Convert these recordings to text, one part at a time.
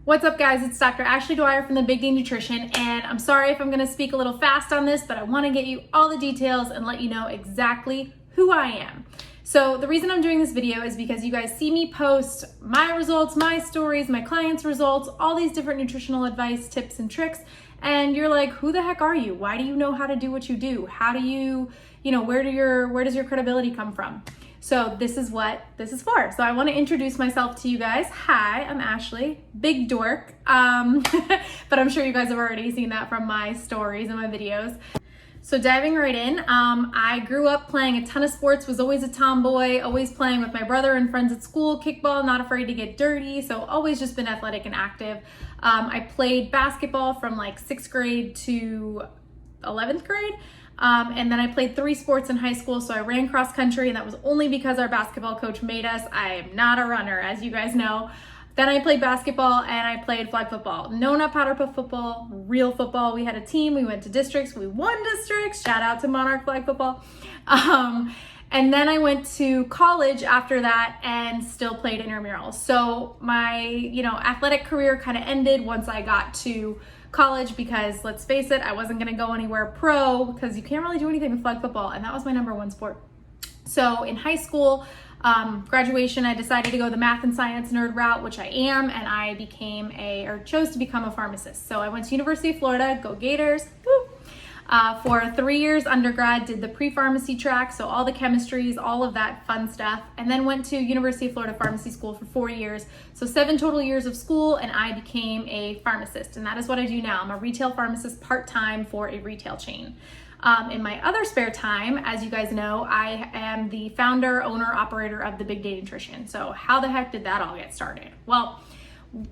What's up guys, it's Dr. Ashley Dwyer from the Big D Nutrition, and I'm sorry if I'm gonna speak a little fast on this, but I wanna get you all the details and let you know exactly who I am. So the reason I'm doing this video is because you guys see me post my results, my stories, my clients' results, all these different nutritional advice, tips and tricks, and you're like, who the heck are you? Why do you know how to do what you do? How do you, where does your credibility come from? So this is what this is for. So I want to introduce myself to you guys. Hi, I'm Ashley, big dork. But I'm sure you guys have already seen that from my stories and my videos. So diving right in, I grew up playing a ton of sports, was always a tomboy, always playing with my brother and friends at school, kickball, not afraid to get dirty. So always just been athletic and active. I played basketball from like 6th grade to 11th grade. And then I played 3 sports in high school. So I ran cross country, and that was only because our basketball coach made us. I am not a runner, as you guys know. Then I played basketball and I played flag football. No, not powder puff football, real football. We had a team, we went to districts, we won districts. Shout out to Monarch flag football. And then I went to college after that and still played intramurals. So my, athletic career kind of ended once I got to college because, let's face it, I wasn't going to go anywhere pro because you can't really do anything with flag football, and that was my #1 sport. So in high school, graduation, I decided to go the math and science nerd route, which I am, and I chose to become a pharmacist. So I went to University of Florida, go Gators, woo! For 3 years undergrad, did the pre-pharmacy track, so all the chemistries, all of that fun stuff, and then went to University of Florida Pharmacy School for 4 years, so 7 total years of school, and I became a pharmacist, and that is what I do now. I'm a retail pharmacist part-time for a retail chain. In my other spare time, as you guys know, I am the founder, owner, operator of the Big D Nutrition. So how the heck did that all get started? Well,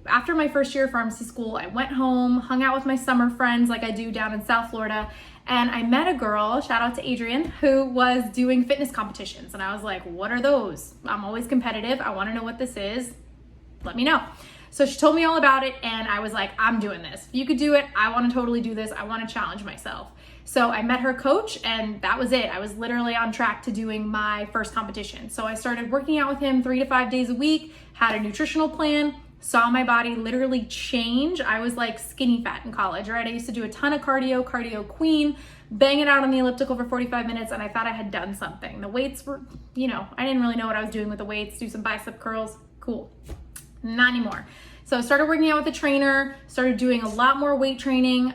after my first year of pharmacy school, I went home, hung out with my summer friends like I do down in South Florida, and I met a girl, shout out to Adrian, who was doing fitness competitions. And I was like, what are those? I'm always competitive. I want to know what this is. Let me know. So she told me all about it, and I was like, I'm doing this. If you could do it, I want to totally do this. I want to challenge myself. So I met her coach, and that was it. I was literally on track to doing my first competition. So I started working out with him 3 to 5 days a week, had a nutritional plan, saw my body literally change. I was like skinny fat in college, right? I used to do a ton of cardio queen, bang it out on the elliptical for 45 minutes, and I thought I had done something. The weights were, I didn't really know what I was doing with the weights, do some bicep curls, cool. Not anymore. So I started working out with a trainer, started doing a lot more weight training,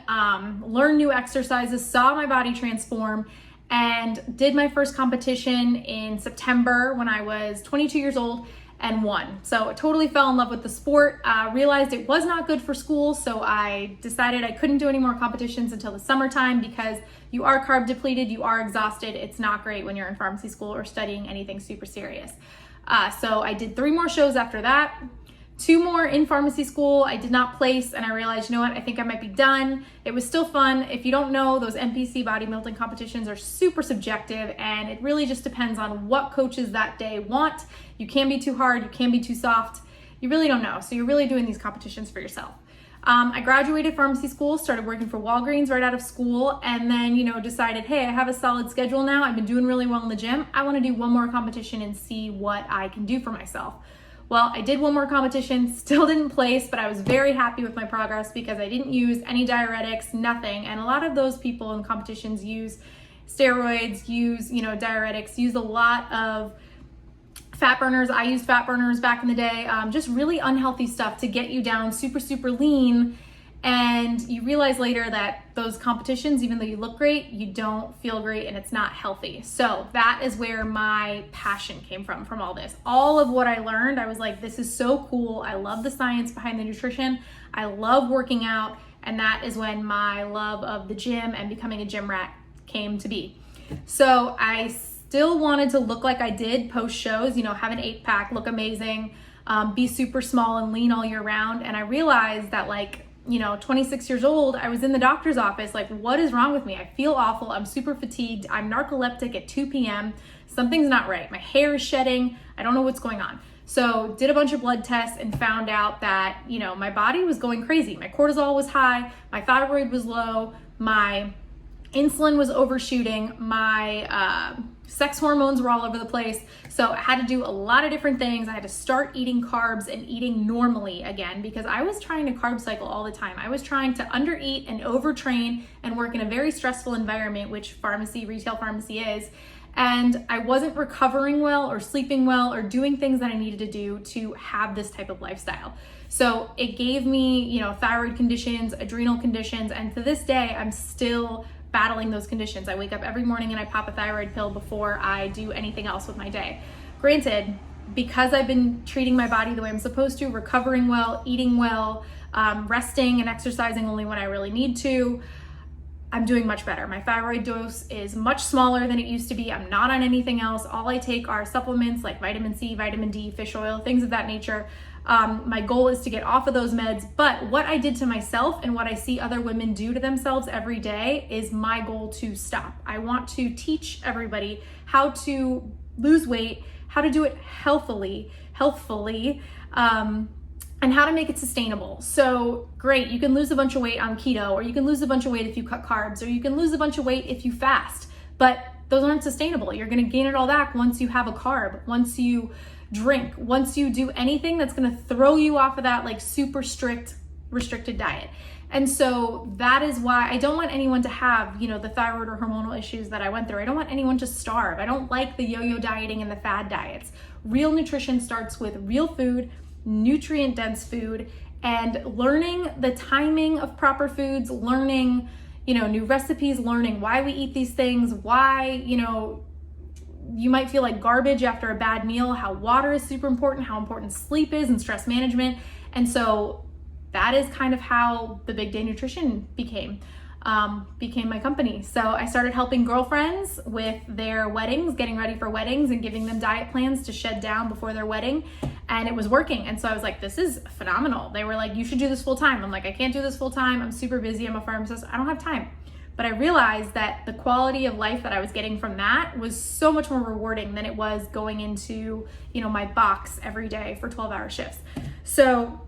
learned new exercises, saw my body transform, and did my first competition in September when I was 22 years old and won. So I totally fell in love with the sport, realized it was not good for school, so I decided I couldn't do any more competitions until the summertime because you are carb depleted, you are exhausted. It's not great when you're in pharmacy school or studying anything super serious. So I did 3 more shows after that. 2 more in pharmacy school. I did not place, and I realized, you know what, I think I might be done. It was still fun. If you don't know, those NPC bodybuilding competitions are super subjective, and it really just depends on what coaches that day want. You can be too hard, you can be too soft. You really don't know. So you're really doing these competitions for yourself. I graduated pharmacy school, started working for Walgreens right out of school, and then, decided, hey, I have a solid schedule now. I've been doing really well in the gym. I want to do 1 more competition and see what I can do for myself. Well, I did 1 more competition, still didn't place, but I was very happy with my progress because I didn't use any diuretics, nothing. And a lot of those people in competitions use steroids, use, diuretics, use a lot of fat burners. I used fat burners back in the day, just really unhealthy stuff to get you down super, super lean. And you realize later that those competitions, even though you look great, you don't feel great and it's not healthy. So that is where my passion came from all this. All of what I learned, I was like, this is so cool. I love the science behind the nutrition. I love working out. And that is when my love of the gym and becoming a gym rat came to be. So I still wanted to look like I did post shows, have an 8-pack, look amazing, be super small and lean all year round. And I realized that 26 years old, I was in the doctor's office, like, what is wrong with me? I feel awful. I'm super fatigued. I'm narcoleptic at 2 p.m. Something's not right. My hair is shedding. I don't know what's going on. So did a bunch of blood tests and found out that, my body was going crazy. My cortisol was high. My thyroid was low. My insulin was overshooting. My sex hormones were all over the place. So I had to do a lot of different things. I had to start eating carbs and eating normally again because I was trying to carb cycle all the time. I was trying to undereat and overtrain and work in a very stressful environment, which retail pharmacy is. And I wasn't recovering well or sleeping well or doing things that I needed to do to have this type of lifestyle. So it gave me, thyroid conditions, adrenal conditions, and to this day, I'm still battling those conditions. I wake up every morning and I pop a thyroid pill before I do anything else with my day. Granted, because I've been treating my body the way I'm supposed to, recovering well, eating well, resting and exercising only when I really need to, I'm doing much better. My thyroid dose is much smaller than it used to be. I'm not on anything else. All I take are supplements like vitamin C, vitamin D, fish oil, things of that nature. My goal is to get off of those meds, but what I did to myself and what I see other women do to themselves every day is my goal to stop. I want to teach everybody how to lose weight, how to do it healthfully, and how to make it sustainable. So great, you can lose a bunch of weight on keto, or you can lose a bunch of weight if you cut carbs, or you can lose a bunch of weight if you fast, but those aren't sustainable. You're gonna gain it all back once you have a carb, once you drink, once you do anything that's gonna throw you off of that like super strict restricted diet. And so that is why I don't want anyone to have, the thyroid or hormonal issues that I went through. I don't want anyone to starve. I don't like the yo-yo dieting and the fad diets. Real nutrition starts with real food, nutrient dense food, and learning the timing of proper foods, learning, new recipes, learning why we eat these things, why, you might feel like garbage after a bad meal, how water is super important, how important sleep is, and stress management. And so that is kind of how the Big Day Nutrition became my company. So I started helping girlfriends with their weddings, getting ready for weddings, and giving them diet plans to shed down before their wedding. And it was working. And so I was like, this is phenomenal. They were like, you should do this full time. I'm like, I can't do this full time. I'm super busy. I'm a pharmacist. I don't have time. But I realized that the quality of life that I was getting from that was so much more rewarding than it was going into, my box every day for 12-hour shifts. So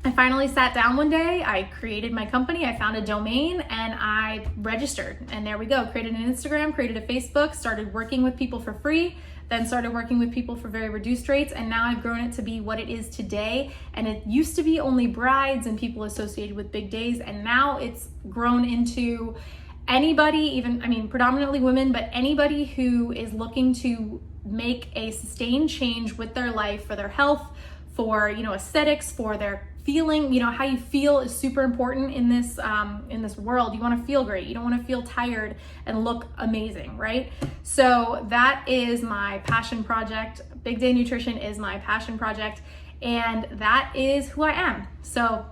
I finally sat down one day, I created my company, I found a domain, and I registered. And there we go, created an Instagram, created a Facebook, started working with people for free, then started working with people for very reduced rates, and now I've grown it to be what it is today. And it used to be only brides and people associated with big days, and now it's grown into anybody, predominantly women, but anybody who is looking to make a sustained change with their life, for their health, for, aesthetics, for their feeling. How you feel is super important in this world. You want to feel great. You don't want to feel tired and look amazing, right? So that is my passion project. Big Day Nutrition is my passion project, and that is who I am. So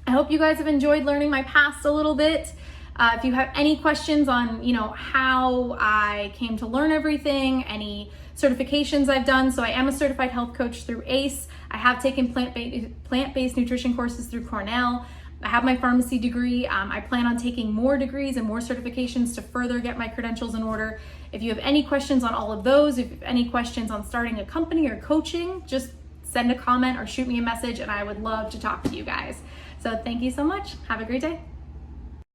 I hope you guys have enjoyed learning my past a little bit. If you have any questions on, how I came to learn everything, any certifications I've done. So I am a certified health coach through ACE. I have taken plant-based nutrition courses through Cornell. I have my pharmacy degree. I plan on taking more degrees and more certifications to further get my credentials in order. If you have any questions on all of those, if you have any questions on starting a company or coaching, just send a comment or shoot me a message, and I would love to talk to you guys. So thank you so much. Have a great day.